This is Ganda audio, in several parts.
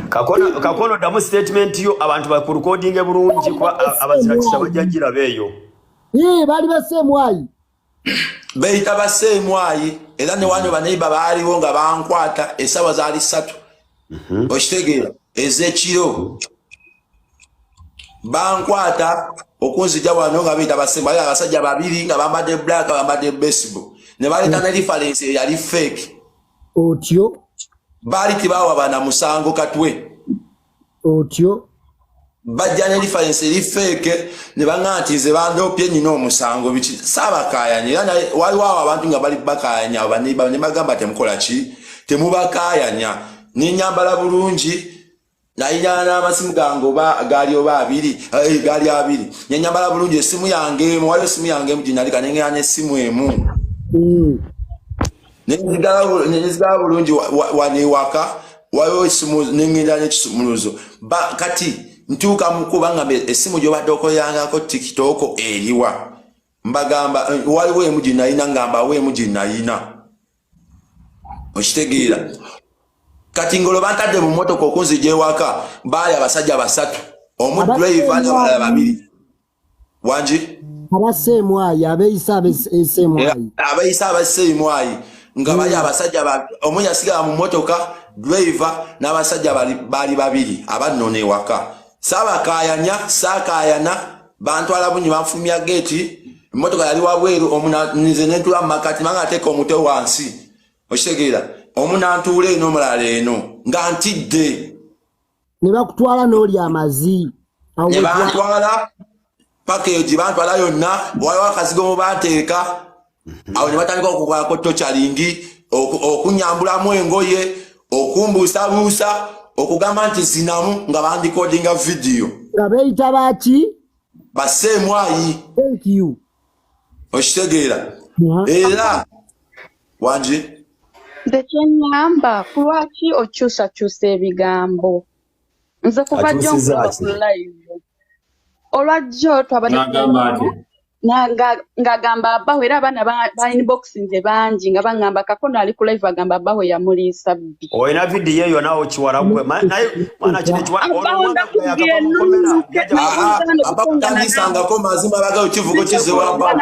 Kakono damu statement yo abantu ba recording bulungi kwa abazira bajjangira beyo. Bali basemwayi. Beita basemwayi era ne wanyo baneiba baaliwo nga bankwata esawa zaali 3. Okitegeera ezekiro bankwata okunzija wano nga beita basemwayi abasajja babiri nga bambadde black bambadde baseball ne baleta ne reference yali fake. Otyo bali tibawa bana musango katwe. Otyo bajja ne reference eri fake ne bangantize bandopye nyino omusango bichi sabakayanya era waliwo abantu nga bali bakayanya baniba ne bagamba temukola ki temubakayanya ninyambala bulungi nayina amasimu gango gali oba abiri gali abiri nyambala bulungi esimu yange waliwo esimu yange mujinali kanengera ne simu emu nezigala bulungi waniwaka waliwo esimu nengera ne kisumuluzo kati ntuka mukuba nga esimu gyo badde okoyangako TikTok eriwa mbagamba waliwo emujinayina ngamba we emujinayina okitegeera kati ngolo bantadde mu motoka okunzija ewaka baali abasajja 3 omudriver n'abalala 2 wanji abasemwayi abeeyisa abasemwayi nga bali abasajja omu yasigala mu motoka driver n'abasajja baali 2 abanone ewaka sabakayanya sakayana bantwala bunyi bafumya gate motoka yali wabweru omunanize netula makati manga ateka omute wansi okitegeera omunantule eno mulala eno nga ntidde ne bakutwala n'oli amazi ne bantwala package bantwala yonna waliwo akazigo mu bateeka awo ne batandika okukolako tochalingi okunyambulamu engoye okumbuusabuusa okugamba nti zinamu nga bandikodinga video nga beeyita baki basemwayi. Thank you. Okitegeera era wanji Ndekyengamba kulwaki okyusakyusa ebigambo nze kuva jjo ku live olwajjo ngagamba abawe era abaana ba inboxinze bangi nga bangamba Kakono ali ku live agamba abawe yamuliisa bbi. Oyina video eyo nawo kiwala gwe mana kine kiwala abakutandisangako mazima baga ukivugo kizewamba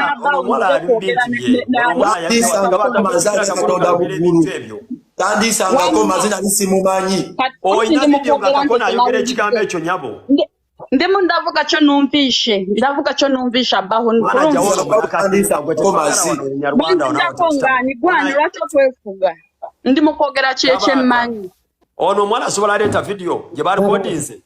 tandisangako mazina lisimumanyi oyina video nga Kakono ayogera ekigambo ekyo nyabo ndemu ndavuga kyo numvishe abaho ngani gwani lwaki okwefuga ndi mukwogera kyekyemanyi ono omwana asobola aleeta video gye balikodinze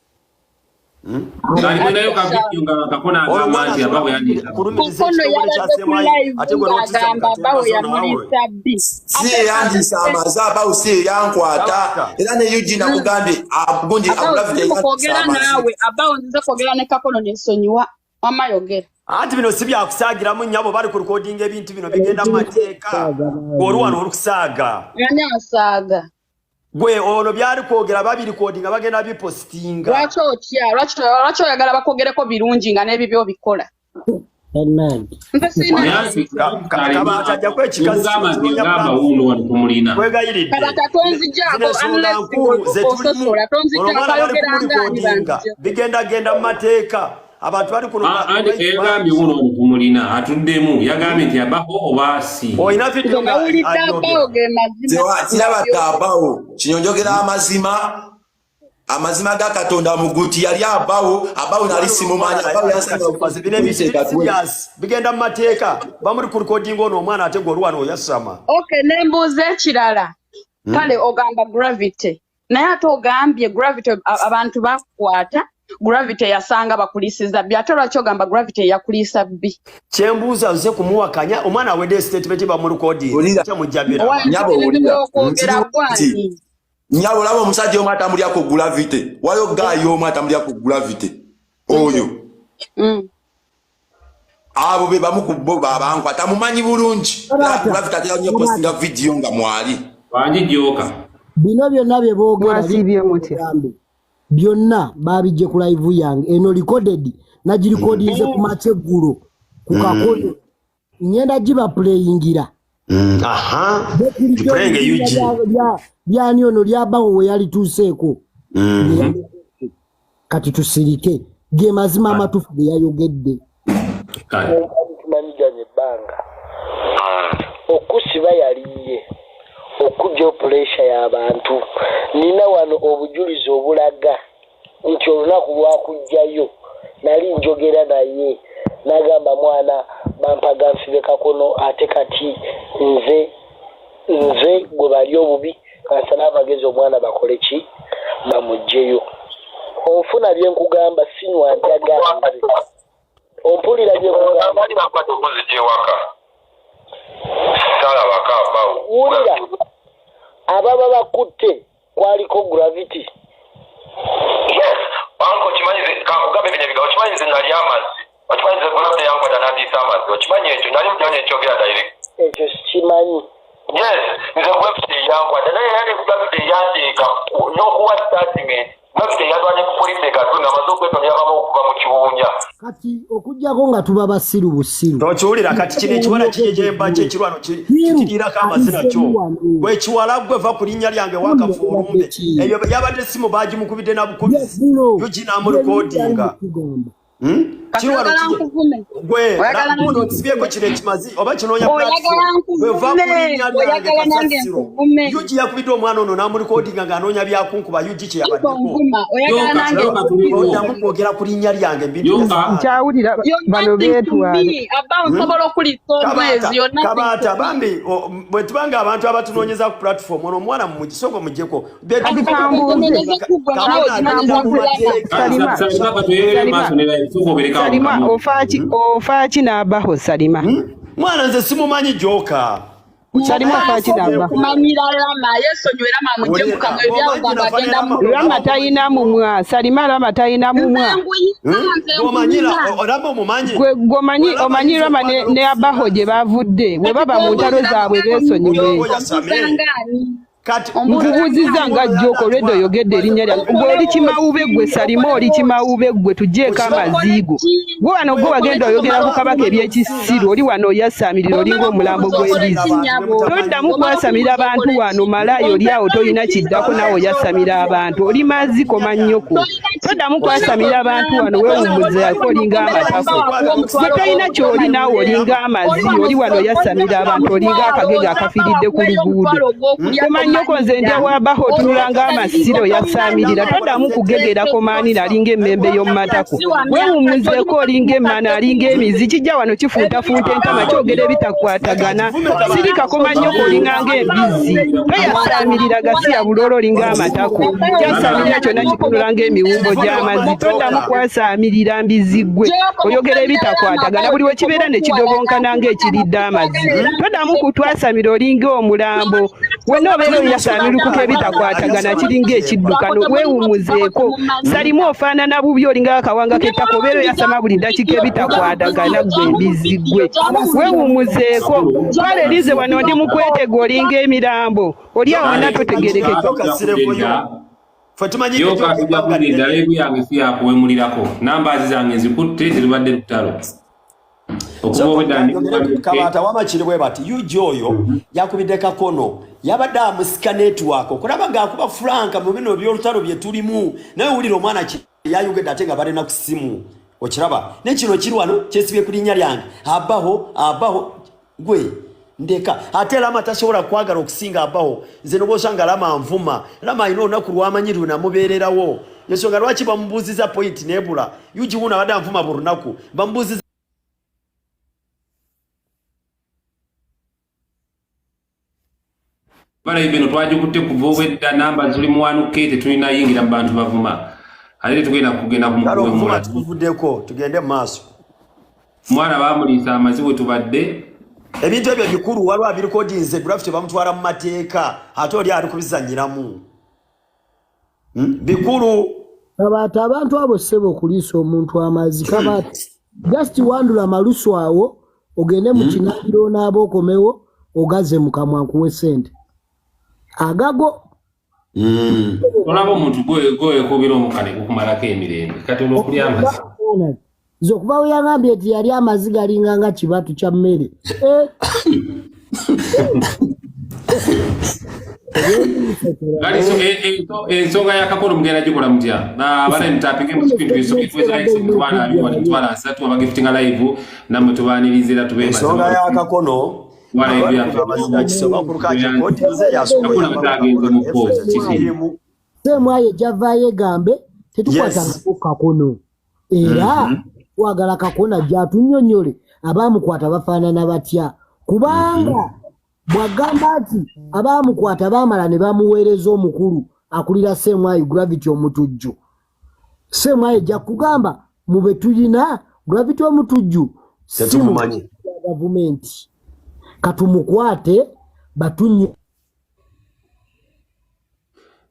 yandisa amazaba usiye yankwata era ne Eugene akugambye abundi akugera nawe abawo nze kwogera ne Kakono nesonyiwa amayogera anti bino sibya kusagiramu nyabo bali ku recording ebintu bino bigenda mu mateeka olwano olukusaaga yani asaga gwe ono byali kwogera babiri kodinga bagenda bipostinga lwaki oyagala bakogereko birungi nga n'ebibyo bikola. Amen. Kabatajja kwekikazi kwegayiridde bigenda mu mateeka abantu bali kuno yagambye uno kumulina atuddemu yagambye nti abaho obasi oyina video nga abawo kinyonjogera amazima ga Katonda muguti yali abawo nali simumanya bigenda mu mateeka bamuli ku recording ono omwana ate gwe olwana oyasama. Okay, nembuuza ekirala kale ogamba gravity naye ate ogambye gravity abantu bakwata gravity yasanga bakulisiza byate lwaki ogamba gravity yakulisa bbi kyembuuza nze kumuwakanya omwana awedde statement bamulukodinga kyemujjabira nyabo labo omusajja omu atambulyako gravity wayo gayo omu atambulyako gravity oyo abo be bamu ku bo babankwata mumanyi bulungi gravity atera nnyo postinga video nga mwali banjijooka bino byonna bye boogera byonna babijje ku live yange eno recorded nagirikodinze ku makyeggulo ku Kakono ngenda giba playingira Aha. Tuprenge UG. Byani ono lyabawo we yali tuseeko. Kati tusirike. Ge mazima amatufu ge yayogedde. Tumanijanye banga. Okusiba yaliye. Okujja pressure y'abantu. Nina wano obujulizi obulaga. Nti olunaku lwakujjayo. Nali njogera naye. Nagamba mwana bampagansibe Kakono ate kati nze gwe bali obubi kansana abagezi omwana bakole ki bamugjeyo. Onfuna bye nkugamba sinywa ntaganze. Ompulira bye nkugamba bali bakwata okoze gyewaka. Sala bakaba. Wulira ababa bakutte kwaliko gravity. Yes, banko kimanyize kakugambe binyabiga okimanyize nali amazi. Okimanyize gravity yankwata yandisa amazi. Okimanyi ekyo nali mujanye ekyogera direct. Ekyo sikimanyi. Yes, nze gravity yankwata naye yali gravity yanteeka n'okuwa statement. Gravity yatwanye ku police ekatunda amaze okwetonera kama okuva mu kiwunya. Kati okujjako nga tuba basiru busiru. Tokiwulira kati kino ekiwala kijejemba kyekirwano kirirako amazina kyo. Bwe kiwala gwe va ku linnya lyange wakafuulumbe. Eyo yabadde simu bagimukubidde na bukubizi. Yugi n'amulikodinga. Gwe lamuno kibyeko kino ekimazi oba kinoonya platform. Bwe va ku linnya lyange kasasiro. Yugi yakubidde omwana ono n'amulikodinga ng'anoonya byakunkuba Yugi kye yabaddeko. Oddamu kwogera ku linnya lyange nkyawulira bano beetwale Kabata bambi bwe tubanga abantu abatunoonyeza ku platform ono omwana mu mugisongo mujjeko Salima ofaaki n'abaho Salima mwana nze simumanyi joka Salima ofaaki n'abaho kumanyira lama yesonywera mamuje kukamwe byagamba agenda mu lama tayina mumwa Salima lama tayina mumwa omanyira olamba omumanyi gwe omanyi lama ne abaho gye bavudde bwe baba mu ntalo zaabwe beesonyiwe nkubuuziza nga jjoko lwedde oyogedde erinnya lyange gwe oli kimawube gwe Salima oli kimawube gwe tugjeeko amaziigo gwe wano gwe wagenda oyogera ku kabaka ebyekisiru oli wano oyasaamirira olinga omulambo gw'embizi toddamu kwasamira abantu wano malayo oli awo tolina kiddako nawe oyasamira abantu oli maziko mannyoko toddamu kwasamira abantu wano weewummuzaako olinga amatako gwe tolina ky'oli naawe olinga amazi oli wano oyasamira abantu olinga akagege akafiiridde ku luguudo nyoko nze ndya wabaho otunulanga amasiro yasaamirira toddamu kugegerako maani nalinga emmembe y'omumatako weewummuzeeko olinga emmana alinga emizi kijja wano kifuntafunta entama kyogera ebitakwatagana sirikako manyoko olinganga embizi toyasaamirira gasiya buloolo olinga amatako kyasaamirira kyonna kitunulanga emiwumbo gy'amazzi toddamu kwasaamirira mbizi gwe oyogera ebitakwatagana buli we kibeera ne kidobonkana ng'ekiridde amazzi toddamu kutwasamira olinga omulambo wenna obeera oyasamirukuka ebitakwatagana kiringa ekiddukano weewumuzeeko Salima ofaanana bubi olinga akawanga k'ettaka obeera oyasama buli ddakiika ebitakwatagana gwe embizi gwe weewumuzeeko twala erize wano ndi mu kwetega olinga emirambo oli awo wonna totegerekeka ndaleegu yange si yakuwemulirako nambaazi zange nzikutte ziribadde lutalo Kabata wamakiri bwe bati Yugi oyo yakubidde Kakono yabadde amusika network okulaba ng'akuba Franka mu bino by'olutalo bye tulimu naye wulira omwana yayogedde ate nga balina ku ssimu okiraba ne kino kiri wano kyesibye ku linnya lyange abaho gwe ndeka ate Lama tasobola kwagala okusinga abaho nze nobosanga Lama nvuma Lama alina olunaku lwamanyiriwe namubeererawo yensonga lwaki bamubuuziza point nebula Yugi wuno abadde anvuma buli lunaku bamubuuziza bala ibino twagikutte kuva obwedda namba zuli muwanuke tetulina yingira mu bantu bavuma ate tugenda kugenda kumukuwemula tuvuddeko tugende mu maaso mwana bamuliisa amazi we tubadde ebintu ebyo bikulu waliwo abirikodinze gravity bamutwala mu mateeka ate oli ali kubizanyiramu bikulu Kabata abantu abo ssebo okuliisa omuntu amazzi Kabata just wandula malusu awo ogende mu kinaabiro n'aba okomewo ogaze mu kamwa nkuwe ssente agago olaba omuntu gwekubira omukale kukumalako emirembe kati olwokulya amazzi zokuba we yagambye nti yali amazzi galinga nga kibatu kya mmere ensonga ya Kakono mugenda gikola mutya bale mutapinge mu kipindu twala asatu abagiftinga live namwe tubaniriza tube ensonga ya Kakono semwaye javaye gambe tetukwatanga Kakono era twagala Kakono jatunyonyole abamukwata bafaanana batya kubanga bwagamba ati abamukwata bamala ne bamuweereza omukulu akulira semwayi Gravity Omutujju. Semwayi ja kugamba mube tulina Gravity Omutujju tetumumanyi gavumenti katumukwate batunye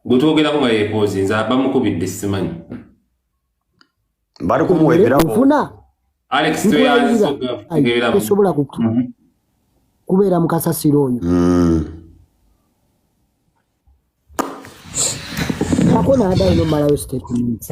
gutogera ko yepozi nza bamukubidde simanyi bari kumuwebera mfuna Alex toya sobola kubeera mukasasiro oyo Kakono adayo no malayo statement